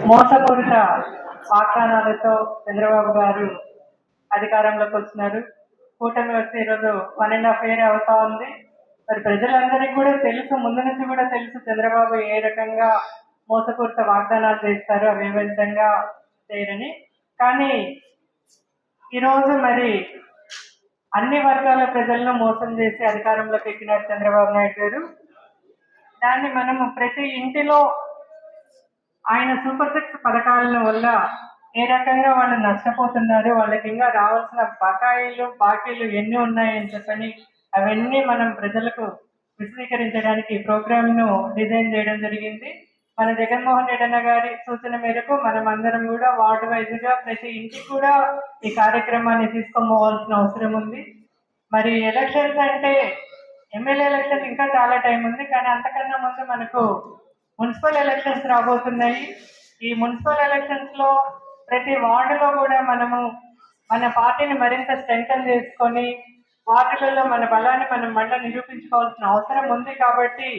మోసపూరిత వాగ్దానాలతో చంద్రబాబు గారు అధికారంలోకి వచ్చినారు. కూటమి వచ్చి ఈరోజు 1.5 year అవుతా ఉంది. మరి ప్రజలందరికీ కూడా తెలుసు, ముందు నుంచి కూడా తెలుసు చంద్రబాబు ఏ రకంగా మోసపూరిత వాగ్దానాలు చేస్తారు, అవి ఏ విధంగా చేయరని. కానీ ఈరోజు మరి అన్ని వర్గాల ప్రజలను మోసం చేసి అధికారంలోకి ఎక్కినారు చంద్రబాబు నాయుడు గారు. దాన్ని మనము ప్రతి ఇంటిలో ఆయన సూపర్ 6 పథకాల వల్ల ఏ రకంగా వాళ్ళు నష్టపోతున్నారు, వాళ్ళకి ఇంకా రావాల్సిన బాకీలు ఎన్ని ఉన్నాయని చెప్పని అవన్నీ మనం ప్రజలకు విశదీకరించడానికి ఈ ప్రోగ్రామ్ను డిజైన్ చేయడం జరిగింది. మన జగన్మోహన్ రెడ్డి అన్న గారి సూచన మేరకు మనం అందరం కూడా వార్డు వైజ్గా ప్రతి ఇంటికి కూడా ఈ కార్యక్రమాన్ని తీసుకొని పోవాల్సిన అవసరం ఉంది. మరి ఎలక్షన్స్ అంటే ఎమ్మెల్యే ఎలక్షన్ ఇంకా చాలా టైం ఉంది, కానీ అంతకన్నా ముందు మనకు మున్సిపల్ ఎలక్షన్స్ రాబోతున్నాయి. ఈ మున్సిపల్ ఎలక్షన్స్ లో ప్రతి వార్డులో కూడా మనము మన పార్టీని మరింత స్ట్రెంగ్తన్ చేసుకొని వార్డులలో మన బలాన్ని మనం మళ్ళీ నిరూపించుకోవాల్సిన అవసరం ఉంది. కాబట్టి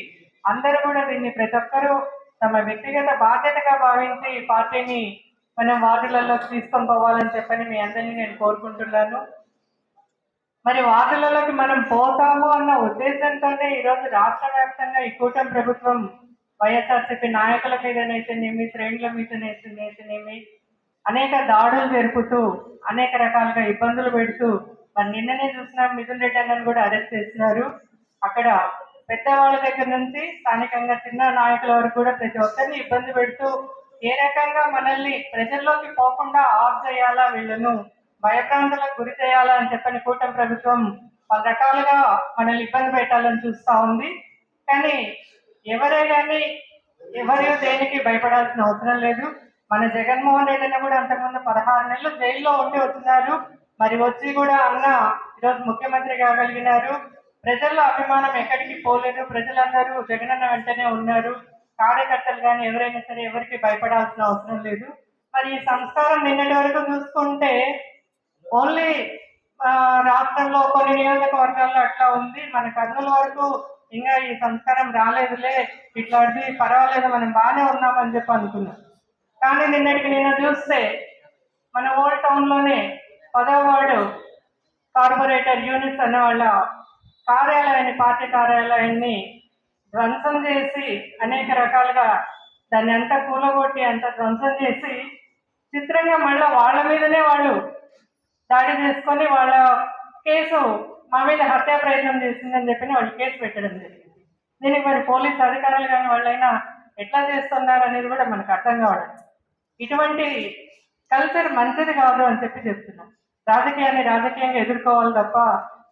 అందరూ కూడా దీన్ని ప్రతి ఒక్కరూ తమ వ్యక్తిగత బాధ్యతగా భావించి ఈ పార్టీని మనం వార్డులలోకి తీసుకొని పోవాలని చెప్పని మీ అందరినీ నేను కోరుకుంటున్నాను. మరి వార్డులలోకి మనం పోతాము అన్న ఉద్దేశంతోనే ఈరోజు రాష్ట్ర వ్యాప్తంగా ఈ కూటమి ప్రభుత్వం వైఎస్ఆర్సీపీ నాయకుల మీదనైతేనేమి, శ్రేణుల మీదనైతేనేమి అనేక దాడులు జరుపుతూ అనేక రకాలుగా ఇబ్బందులు పెడుతూ, మరి నిన్ననే చూసినాం మిథున్ రెడ్డి అన్నను కూడా అరెస్ట్ చేస్తున్నారు. అక్కడ పెద్దవాళ్ళ దగ్గర నుంచి స్థానికంగా చిన్న నాయకుల వరకు కూడా ప్రతి ఒక్కరిని ఇబ్బంది పెడుతూ ఏ రకంగా మనల్ని ప్రజల్లోకి పోకుండా ఆఫ్ చేయాలా, వీళ్ళను భయభ్రాంతులకు గురి చేయాలా అని చెప్పని కూటమి ప్రభుత్వం పలు రకాలుగా మనల్ని ఇబ్బంది పెట్టాలని చూస్తూ ఉంది. కానీ ఎవరే కానీ ఎవరు దేనికి భయపడాల్సిన అవసరం లేదు. మన జగన్మోహన్ రెడ్డి కూడా అంతకుముందు 16 నెలలు జైల్లో ఉండి వచ్చినారు. మరి వచ్చి కూడా అన్న ఈరోజు ముఖ్యమంత్రి కాగలిగినారు. ప్రజల్లో అభిమానం ఎక్కడికి పోలేదు, ప్రజలందరూ జగనన్న వెంటనే ఉన్నారు. కార్యకర్తలు కానీ ఎవరైనా సరే ఎవరికి భయపడాల్సిన అవసరం లేదు. మరి ఈ సంస్కారం నిన్నటి వరకు చూసుకుంటే ఓన్లీ రాష్ట్రంలో కొన్ని నియోజకవర్గాల్లో అట్లా ఉంది. మన కర్నూలు వరకు ఇంకా ఈ సంస్కారం రాలేదులే, ఇట్లాంటిది పర్వాలేదు, మనం బాగానే ఉన్నామని చెప్పి అనుకున్నాం. కానీ నిన్న చూస్తే మన ఓల్డ్ టౌన్లోనే 10వ వార్డు కార్పొరేటర్ యూనిస్ అనే వాళ్ళ కార్యాలయాన్ని, పార్టీ కార్యాలయాన్ని ధ్వంసం చేసి అనేక రకాలుగా దాన్ని అంతా కూలగొట్టి అంత ధ్వంసం చేసి చిత్రంగా మళ్ళీ వాళ్ళ మీదనే వాళ్ళు దాడి చేసుకొని వాళ్ళ కేసు మా మీద హత్యా ప్రయత్నం చేసిందని చెప్పి వాళ్ళు కేసు పెట్టడం జరిగింది. దీనికి మరి పోలీసు అధికారులు కానీ వాళ్ళైనా ఎట్లా చేస్తున్నారు అనేది కూడా మనకు అర్థం కావడం. ఇటువంటి కల్చర్ మంచిది కాదు అని చెప్పి చెప్తున్నాం. రాజకీయాన్ని రాజకీయంగా ఎదుర్కోవాలి తప్ప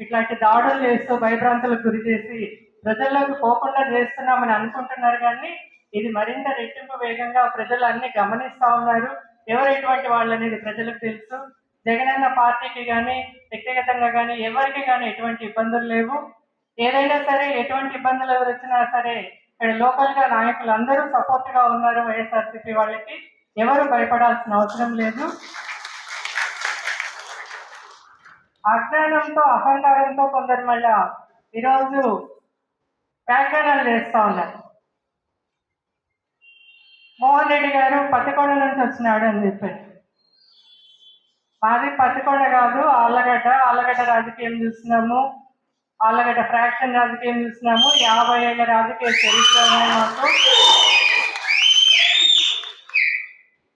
ఇట్లాంటి దాడులు చేస్తూ భయభ్రాంతులకు గురి చేసి ప్రజల్లోకి పోకుండా చేస్తున్నామని అనుకుంటున్నారు. కానీ ఇది మరింత రెట్టింపు వేగంగా ప్రజలు అన్ని గమనిస్తూ ఉన్నారు. ఎవరు ఎటువంటి వాళ్ళు అనేది ప్రజలకు తెలుసు. జగనన్న పార్టీకి కానీ వ్యక్తిగతంగా కానీ ఎవరికి కానీ ఎటువంటి ఇబ్బందులు లేవు. ఏదైనా సరే ఎటువంటి ఇబ్బందులు ఎవరు వచ్చినా సరే ఇక్కడ లోకల్గా నాయకులు అందరూ సపోర్ట్గా ఉన్నారు. వైఎస్ఆర్సీపీ వాళ్ళకి ఎవరు భయపడాల్సిన అవసరం లేదు. అజ్ఞానంతో అహంకారంతో కొందరు మళ్ళా ఈరోజు వ్యాఖ్యానాలు చేస్తూ ఉన్నారు. మోహన్ రెడ్డి గారు పత్తికొండ నుంచి వచ్చినాడు అని చెప్పారు. మాది పత్తికొండ కాదు, ఆళ్ళగడ్డ రాజకీయం చూస్తున్నాము, ఆళ్ళగడ్డ ఫ్రాక్షన్ రాజకీయం చూస్తున్నాము. 50 ఏళ్ళ రాజకీయ చరిత్ర ఉన్నాయి మాకు.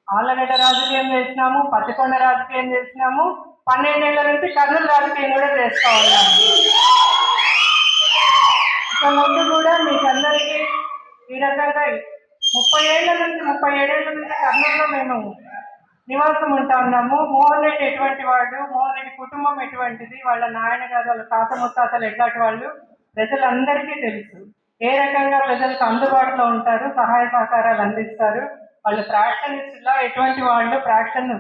ఆళ్ళగడ్డ రాజకీయం చేసినాము, పత్తికొండ రాజకీయం చేసినాము, 12 ఏళ్ల నుంచి కర్నూలు రాజకీయం కూడా చేస్తూ ఉన్నాము. ఇక ముందు కూడా మీకందరికీ ఈ రకంగా 37 ఏళ్ల నుంచి కర్నూలులో మేము నివాసం ఉంటా ఉన్నాము. మోహన్ రెడ్డి ఎటువంటి వాడు, మోహన్ రెడ్డి కుటుంబం ఎటువంటిది, వాళ్ళ నాయన కాదు, వాళ్ళ తాత ముత్తాతలు ఎట్లాంటి వాళ్ళు ప్రజలందరికీ తెలుసు. ఏ రకంగా ప్రజలకు అందుబాటులో ఉంటారు, సహాయ సహకారాలు అందిస్తారు. వాళ్ళు ఫ్రాక్షనిస్టులా, ఎటువంటి వాళ్ళు ఫ్రాక్షన్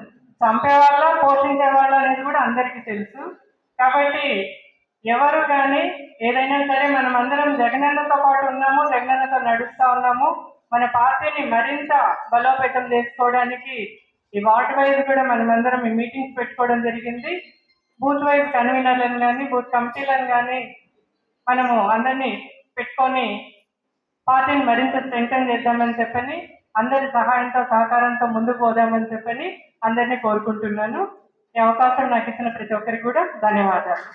చంపేవాళ్ళ పోషించే వాళ్ళ అనేది కూడా అందరికీ తెలుసు. కాబట్టి ఎవరు కానీ ఏదైనా సరే మనం అందరం జగనన్నతో పాటు ఉన్నాము, జగనన్నతో నడుస్తూ ఉన్నాము. మన పార్టీని మరింత బలోపేతం చేసుకోవడానికి ఈ వార్డు వైజ్ కూడా మనమందరం ఈ మీటింగ్స్ పెట్టుకోవడం జరిగింది. బూత్ వైజ్ కన్వీనర్లను కానీ బూత్ కమిటీలను కానీ మనము అందరినీ పెట్టుకొని పార్టీని మరింత స్ట్రెంగ్తన్ చేద్దామని చెప్పని అందరి సహాయంతో సహకారంతో ముందుకు పోదామని చెప్పని అందరినీ కోరుకుంటున్నాను. ఈ అవకాశం నాకు ఇచ్చిన ప్రతి ఒక్కరికి కూడా ధన్యవాదాలు.